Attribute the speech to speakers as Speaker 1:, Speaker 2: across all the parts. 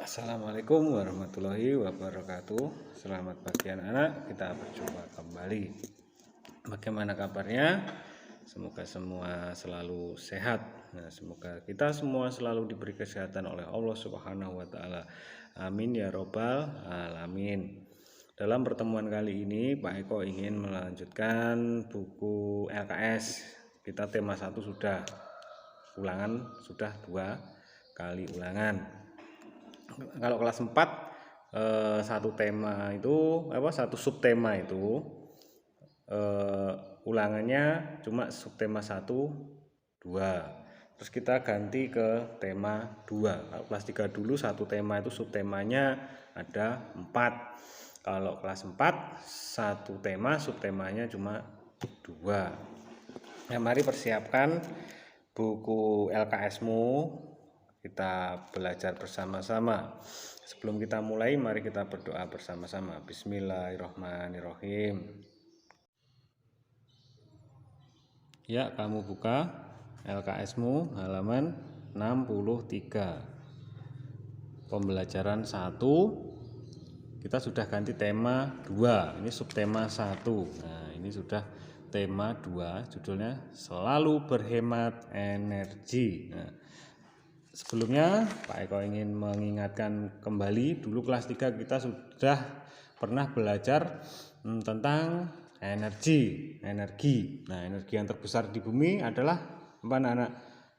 Speaker 1: Assalamualaikum warahmatullahi wabarakatuh. Selamat pagi anak-anak, kita berjumpa kembali. Bagaimana kabarnya? Semoga semua selalu sehat. Semoga kita semua selalu diberi kesehatan oleh Allah Subhanahu wa taala. Amin ya robbal alamin. Dalam pertemuan kali ini Pak Eko ingin melanjutkan buku LKS. Kita tema 1 sudah, ulangan sudah 2 kali ulangan. Kalau kelas 4 satu tema itu satu subtema itu ulangannya cuma subtema 1 2. Terus kita ganti ke tema 2. Kalau kelas 3 dulu satu tema itu subtemanya ada 4. Kalau kelas 4 satu tema subtemanya cuma 2. Nah, mari persiapkan buku LKS-mu. Kita belajar bersama-sama. Sebelum kita mulai, mari kita berdoa bersama-sama. Bismillahirrahmanirrahim. Ya, kamu buka LKS-mu halaman 63. Pembelajaran 1. Kita sudah ganti tema 2. Ini subtema 1. Nah, ini sudah tema 2. Judulnya selalu berhemat energi. Nah, sebelumnya Pak Eko ingin mengingatkan kembali, dulu kelas 3 kita sudah pernah belajar tentang energi. Nah, energi yang terbesar di bumi adalah apa anak-anak?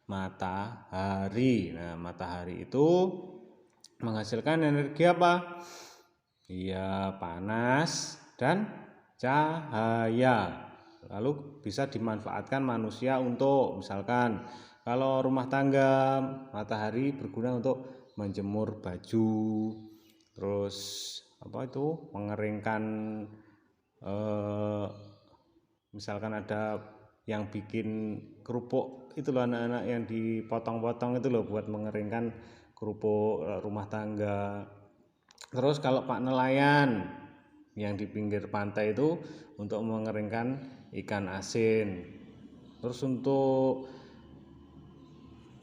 Speaker 1: Matahari. Nah, matahari itu menghasilkan energi apa? Iya, panas dan cahaya. Lalu bisa dimanfaatkan manusia untuk misalkan kalau rumah tangga, matahari berguna untuk menjemur baju, terus mengeringkan, misalkan ada yang bikin kerupuk itu loh anak-anak, yang dipotong-potong itu loh buat mengeringkan kerupuk rumah tangga. Terus kalau Pak nelayan yang di pinggir pantai itu untuk mengeringkan ikan asin. Terus untuk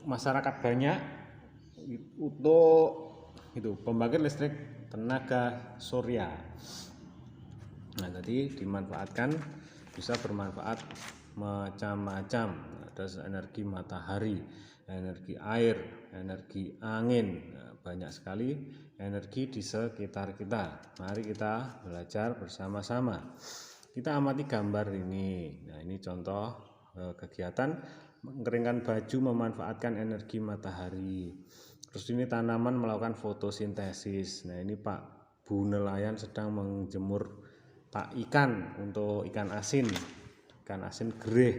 Speaker 1: masyarakat banyak untuk itu pembangkit listrik tenaga surya. Nah, tadi dimanfaatkan, bisa bermanfaat macam-macam. Ada energi matahari, energi air, energi angin. Nah, banyak sekali energi di sekitar kita. Mari kita belajar bersama-sama. Kita amati gambar ini. Nah, ini contoh kegiatan mengeringkan baju memanfaatkan energi matahari. Terus ini tanaman melakukan fotosintesis. Nah, ini Pak Bu nelayan sedang menjemur ikan untuk ikan asin gereh.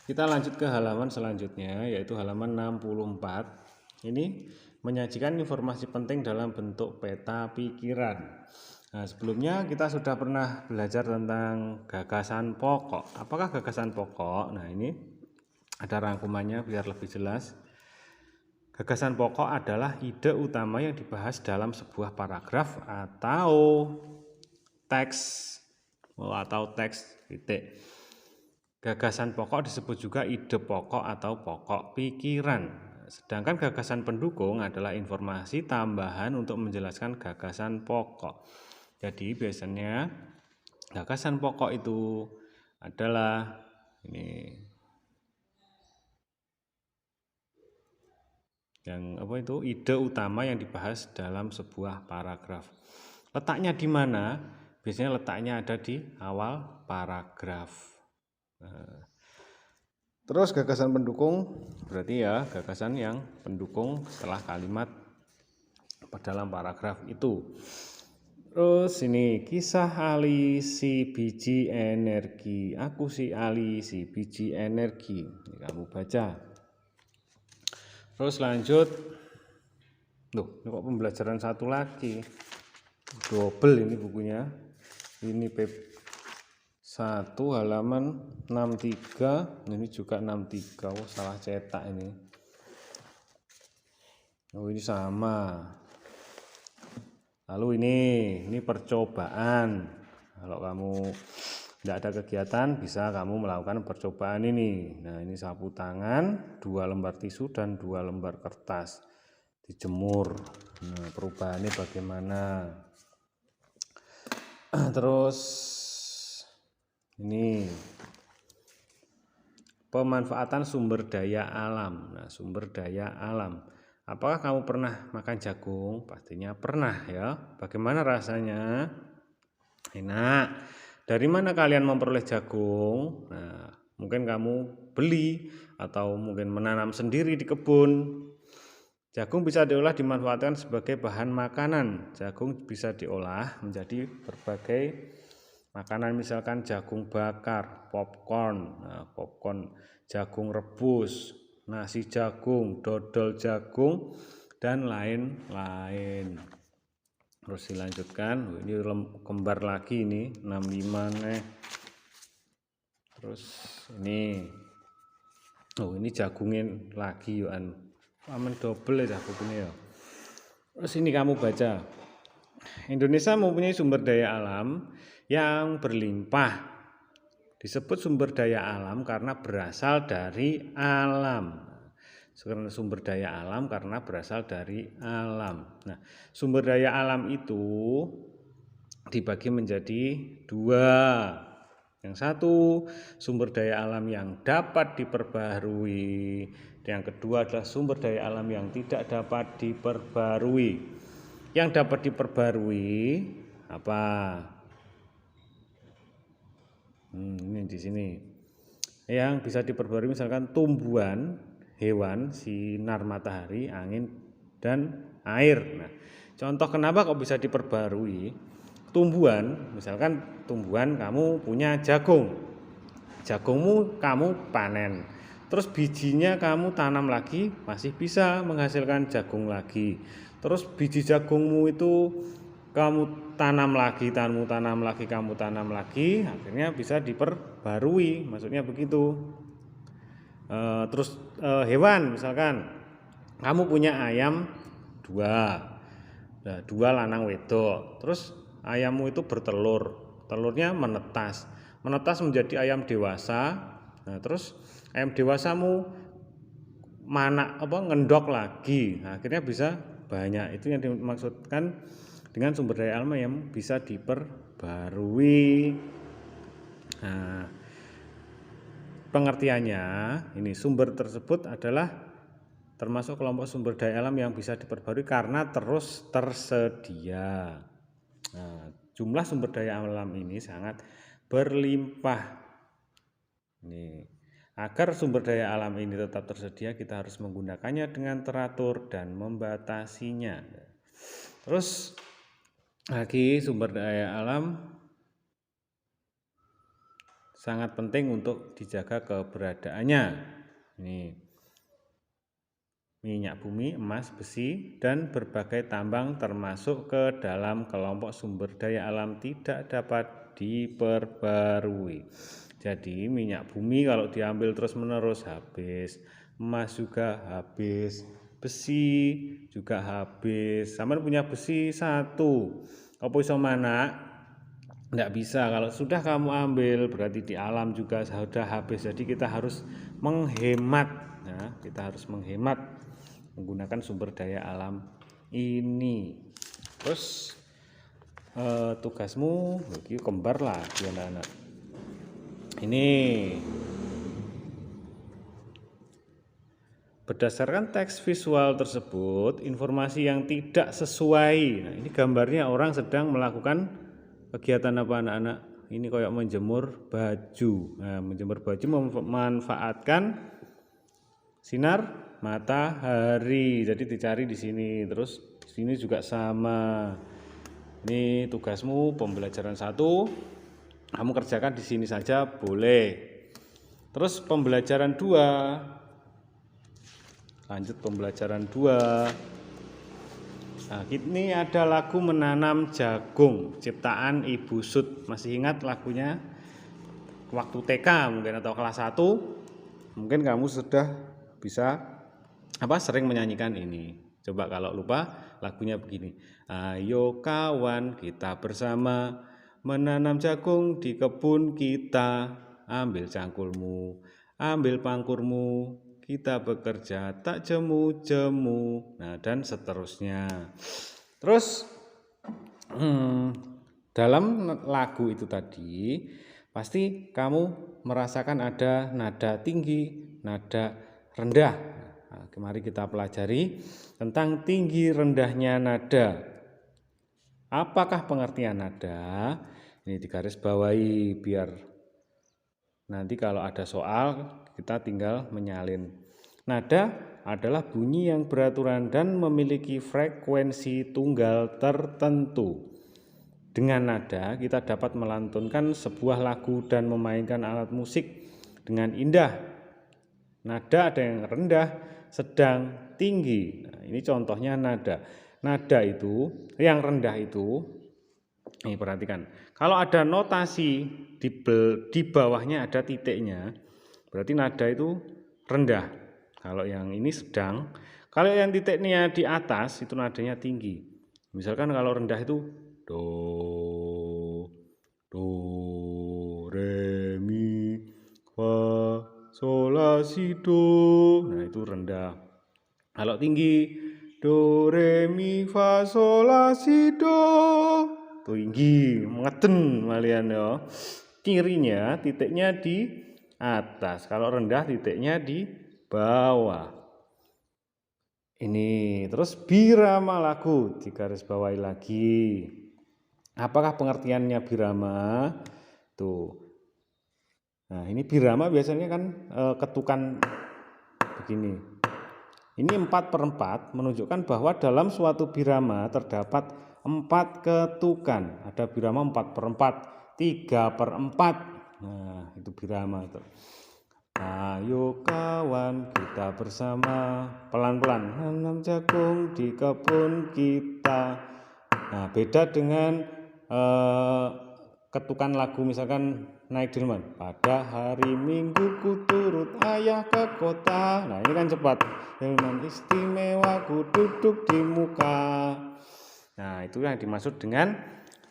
Speaker 1: Kita lanjut ke halaman selanjutnya, yaitu halaman 64. Ini menyajikan informasi penting dalam bentuk peta pikiran. Nah, sebelumnya kita sudah pernah belajar tentang gagasan pokok. Apakah gagasan pokok? Nah, ini ada rangkumannya biar lebih jelas. Gagasan pokok adalah ide utama yang dibahas dalam sebuah paragraf atau teks titik. Gagasan pokok disebut juga ide pokok atau pokok pikiran. Sedangkan gagasan pendukung adalah informasi tambahan untuk menjelaskan gagasan pokok. Jadi biasanya gagasan pokok itu adalah ini ide utama yang dibahas dalam sebuah paragraf. Letaknya di mana? Biasanya letaknya ada di awal paragraf. Terus gagasan pendukung berarti ya gagasan yang pendukung setelah kalimat dalam paragraf itu. Terus ini kisah Ali si biji energi. Aku si Ali si biji energi. Ini kamu baca. Terus lanjut. Loh, ini kok pembelajaran 1 lagi. Double ini bukunya. Ini P1 halaman 63. Ini juga 63. Oh, salah cetak ini. Oh, ini sama. Lalu ini percobaan. Kalau kamu tidak ada kegiatan, bisa kamu melakukan percobaan ini. Nah, ini sapu tangan, 2 lembar tisu dan 2 lembar kertas. dijemur. Nah, perubahannya bagaimana? Terus ini pemanfaatan sumber daya alam. Nah, sumber daya alam. Apakah kamu pernah makan jagung? Pastinya pernah ya. Bagaimana rasanya? Enak. Dari mana kalian memperoleh jagung? Nah, mungkin kamu beli atau mungkin menanam sendiri di kebun. Jagung bisa diolah dimanfaatkan sebagai bahan makanan. Jagung bisa diolah menjadi berbagai makanan, misalkan jagung bakar, popcorn, popcorn jagung rebus, nasi jagung, dodol jagung, dan lain-lain. Terus dilanjutkan, ini kembar lagi ini 65 nih. Terus ini ini jagungin lagi yoan. Aman double ya jagungnya ya. Terus ini kamu baca. Indonesia mempunyai sumber daya alam yang berlimpah. Disebut sumber daya alam karena berasal dari alam. Sumber daya alam karena berasal dari alam. Nah, sumber daya alam itu dibagi menjadi dua. Yang satu, sumber daya alam yang dapat diperbaharui. Yang kedua adalah sumber daya alam yang tidak dapat diperbarui. Yang dapat diperbarui apa? Ini di sini. Yang bisa diperbarui misalkan tumbuhan, hewan, sinar matahari, angin, dan air. Nah, contoh kenapa kok bisa diperbarui? Tumbuhan, misalkan tumbuhan kamu punya jagung. Jagungmu kamu panen. Terus bijinya kamu tanam lagi, masih bisa menghasilkan jagung lagi. Terus biji jagungmu itu kamu tanam lagi, kamu tanam lagi, akhirnya bisa diperbarui, maksudnya begitu. Terus hewan, misalkan kamu punya ayam dua lanang wedok. Terus ayammu itu bertelur, telurnya menetas menjadi ayam dewasa. Nah, terus ayam dewasamu ngendok lagi, nah, akhirnya bisa banyak. Itu yang dimaksudkan dengan sumber daya alam yang bisa diperbarui. Nah, pengertiannya ini sumber tersebut adalah termasuk kelompok sumber daya alam yang bisa diperbarui karena terus tersedia. Nah, jumlah sumber daya alam ini sangat berlimpah. Ini agar sumber daya alam ini tetap tersedia, kita harus menggunakannya dengan teratur dan membatasinya. Terus lagi sumber daya alam sangat penting untuk dijaga keberadaannya. Ini minyak bumi, emas, besi, dan berbagai tambang termasuk ke dalam kelompok sumber daya alam tidak dapat diperbarui. Jadi minyak bumi kalau diambil terus-menerus habis, emas juga habis, besi juga habis. Sampeyan punya besi satu, apa iso mana? Tidak bisa. Kalau sudah kamu ambil berarti di alam juga sudah habis. Jadi kita harus menghemat. Nah, kita harus menghemat menggunakan sumber daya alam ini. Terus tugasmu bagi kembar lah anak-anak. Ini berdasarkan teks visual tersebut, informasi yang tidak sesuai. Nah, ini gambarnya orang sedang melakukan kegiatan apa anak-anak? Ini kayak menjemur baju. Nah, menjemur baju memanfaatkan sinar matahari. Jadi dicari di sini. Terus sini juga sama. Ini tugasmu pembelajaran 1. Kamu kerjakan di sini saja boleh. Terus pembelajaran 2. Lanjut pembelajaran 2. Nah, ini ada lagu Menanam Jagung ciptaan Ibu Sud. Masih ingat lagunya? Waktu TK mungkin atau kelas 1. Mungkin kamu sudah bisa sering menyanyikan ini. Coba kalau lupa, lagunya begini. Ayo kawan, kita bersama menanam jagung di kebun kita. Ambil cangkulmu, ambil pangkurmu, kita bekerja tak jemu-jemu. Nah, dan seterusnya. Terus dalam lagu itu tadi pasti kamu merasakan ada nada tinggi, nada rendah. Nah, mari kita pelajari tentang tinggi rendahnya nada. Apakah pengertian nada? Ini digaris bawahi biar nanti kalau ada soal kita tinggal menyalin. Nada adalah bunyi yang beraturan dan memiliki frekuensi tunggal tertentu. Dengan nada kita dapat melantunkan sebuah lagu dan memainkan alat musik dengan indah. Nada ada yang rendah, sedang, tinggi. Nah, ini contohnya nada. Nada itu, yang rendah itu, ini perhatikan. Kalau ada notasi di bawahnya ada titiknya, berarti nada itu rendah. Kalau yang ini sedang, kalau yang titiknya di atas itu nadanya tinggi. Misalkan kalau rendah itu do, re, mi, fa, sol, la, si, do. Nah, itu rendah. Kalau tinggi do, re, mi, fa, sol, la, si, do. Tinggi, ngeden malian ya. Kirinya titiknya di atas. Kalau rendah titiknya di bawah. Ini terus birama lagu digaris bawahi lagi. Apakah pengertiannya birama? Tuh. Nah, ini birama biasanya kan ketukan begini. Ini 4/4 menunjukkan bahwa dalam suatu birama terdapat 4 ketukan. Ada birama 4/4, 3/4. Nah, itu birama itu. Ayo kawan kita bersama pelan-pelan nanam jagung di kebun kita. Nah, beda dengan ketukan lagu misalkan naik delman. Pada hari Minggu ku turut ayah ke kota. Nah, ini kan cepat. Delman istimewa ku duduk di muka. Nah, itu yang dimaksud dengan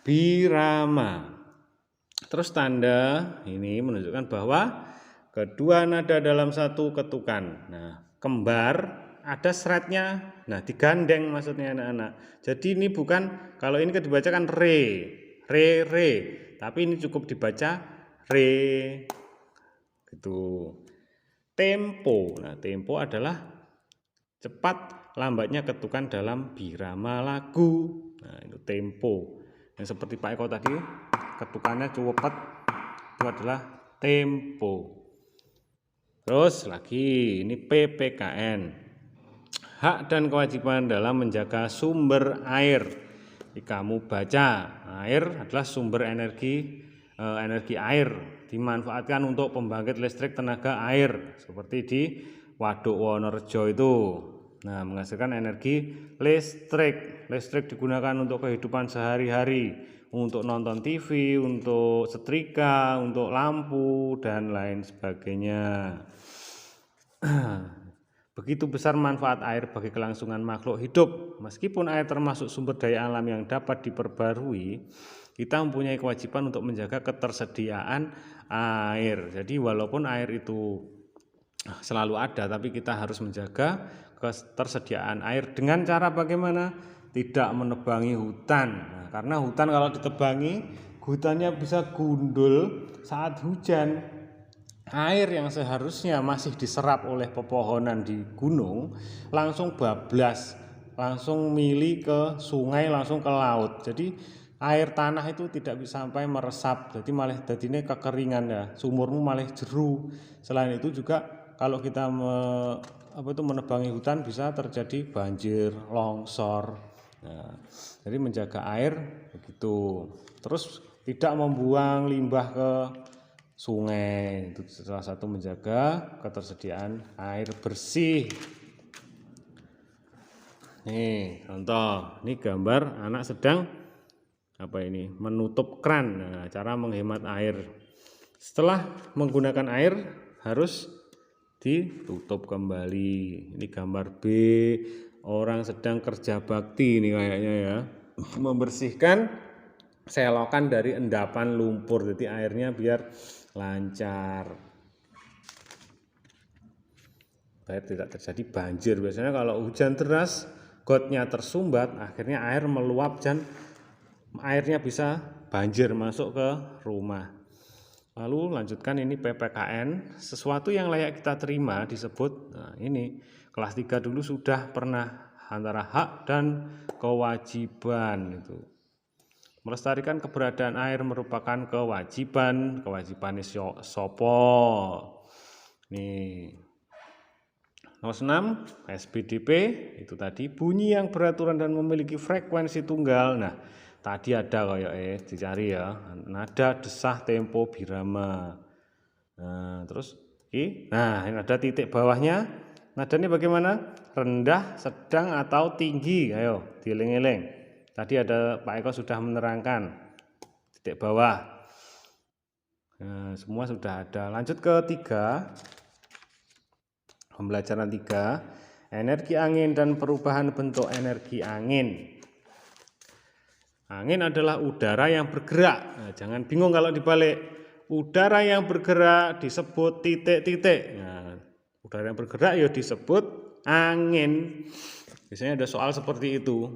Speaker 1: birama. Terus tanda ini menunjukkan bahwa kedua nada dalam satu ketukan. Nah, kembar ada seretnya. Nah, digandeng maksudnya anak-anak. Jadi ini bukan, kalau ini kan dibacakan re, tapi ini cukup dibaca re. Gitu. Tempo. Nah, tempo adalah cepat lambatnya ketukan dalam birama lagu. Nah, itu tempo. Yang seperti Pak Eko tadi, ketukannya cepat, itu adalah tempo. Terus lagi, ini PPKN. Hak dan kewajiban dalam menjaga sumber air. Jadi kamu baca, air adalah sumber energi air, dimanfaatkan untuk pembangkit listrik tenaga air seperti di Waduk Wonorejo itu. Nah, menghasilkan energi listrik. Listrik digunakan untuk kehidupan sehari-hari, untuk nonton TV, untuk setrika, untuk lampu dan lain sebagainya. Begitu besar manfaat air bagi kelangsungan makhluk hidup. Meskipun air termasuk sumber daya alam yang dapat diperbarui, kita mempunyai kewajiban untuk menjaga ketersediaan air. Jadi walaupun air itu selalu ada, tapi kita harus menjaga ketersediaan air dengan cara bagaimana? Tidak menebangi hutan. Nah, karena hutan kalau ditebangi, hutannya bisa gundul saat hujan. Air yang seharusnya masih diserap oleh pepohonan di gunung langsung bablas, langsung mili ke sungai, langsung ke laut. Jadi air tanah itu tidak bisa sampai meresap, jadi malah jadinya kekeringan ya, sumurmu malah jeru. Selain itu juga kalau kita menebangi hutan bisa terjadi banjir, longsor. Nah, jadi menjaga air begitu. Terus tidak membuang limbah ke sungai, itu salah satu menjaga ketersediaan air bersih. Nih contoh, ini gambar anak sedang menutup kran. Nah, cara menghemat air. Setelah menggunakan air harus ditutup kembali. Ini gambar B, orang sedang kerja bakti ini kayaknya ya, membersihkan selokan dari endapan lumpur, jadi airnya biar lancar. biar tidak terjadi banjir. Biasanya kalau hujan deras, gotnya tersumbat, akhirnya air meluap dan airnya bisa banjir masuk ke rumah. Lalu lanjutkan ini PPKN, sesuatu yang layak kita terima disebut, nah ini kelas 3 dulu sudah pernah, antara hak dan kewajiban itu. Melestarikan keberadaan air merupakan kewajiban sopo. Nih. Nomor 6, SPDP itu tadi bunyi yang beraturan dan memiliki frekuensi tunggal. Nah, tadi ada kayak dicari ya, nada, desah, tempo, birama. Nah, terus ini ada titik bawahnya. Nadanya bagaimana? Rendah, sedang atau tinggi? Ayo, dieling-eling. Tadi ada Pak Eko sudah menerangkan titik bawah. Nah, semua sudah ada. Lanjut ke 3. Pembelajaran 3, energi angin dan perubahan bentuk energi angin. Angin adalah udara yang bergerak. Nah, jangan bingung kalau dibalik. Udara yang bergerak disebut titik-titik. Nah, udara yang bergerak ya disebut angin. Biasanya ada soal seperti itu.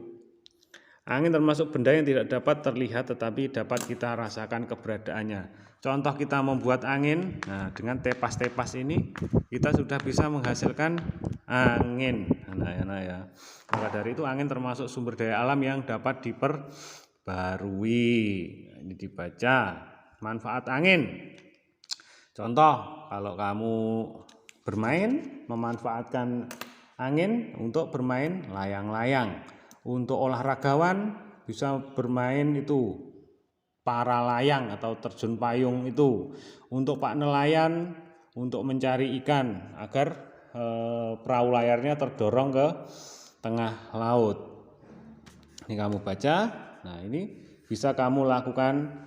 Speaker 1: Angin termasuk benda yang tidak dapat terlihat tetapi dapat kita rasakan keberadaannya. Contoh kita membuat angin, nah dengan tepas-tepas ini kita sudah bisa menghasilkan angin. Nah ya. Maka dari itu angin termasuk sumber daya alam yang dapat diperbarui. Ini dibaca manfaat angin. Contoh, kalau kamu bermain, memanfaatkan angin untuk bermain layang-layang. Untuk olahragawan bisa bermain itu para layang atau terjun payung itu. Untuk pak nelayan untuk mencari ikan agar perahu layarnya terdorong ke tengah laut. Ini kamu baca. Nah, ini bisa kamu lakukan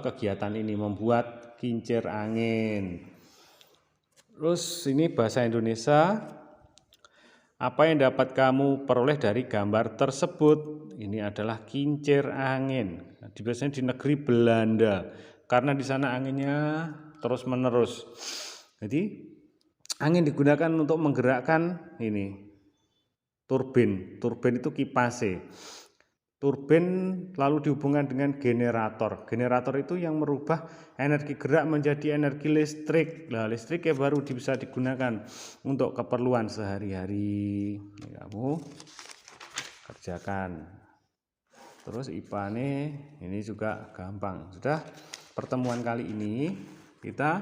Speaker 1: kegiatan ini, membuat kincir angin. Terus ini bahasa Indonesia. Apa yang dapat kamu peroleh dari gambar tersebut? Ini adalah kincir angin. Biasanya di negeri Belanda, karena di sana anginnya terus menerus. Jadi angin digunakan untuk menggerakkan ini turbin. Turbin itu kipas. Turbin lalu dihubungkan dengan generator. Generator itu yang merubah energi gerak menjadi energi listrik. Nah, listrik ya baru bisa digunakan untuk keperluan sehari-hari. Kamu kerjakan. Terus IPA ini juga gampang. Sudah pertemuan kali ini kita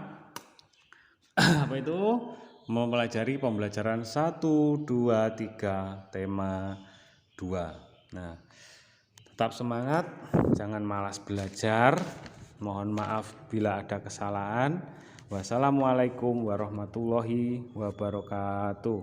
Speaker 1: mempelajari pembelajaran 1, 2, 3 tema 2. Nah, tetap semangat, jangan malas belajar. Mohon maaf bila ada kesalahan. Wassalamualaikum warahmatullahi wabarakatuh.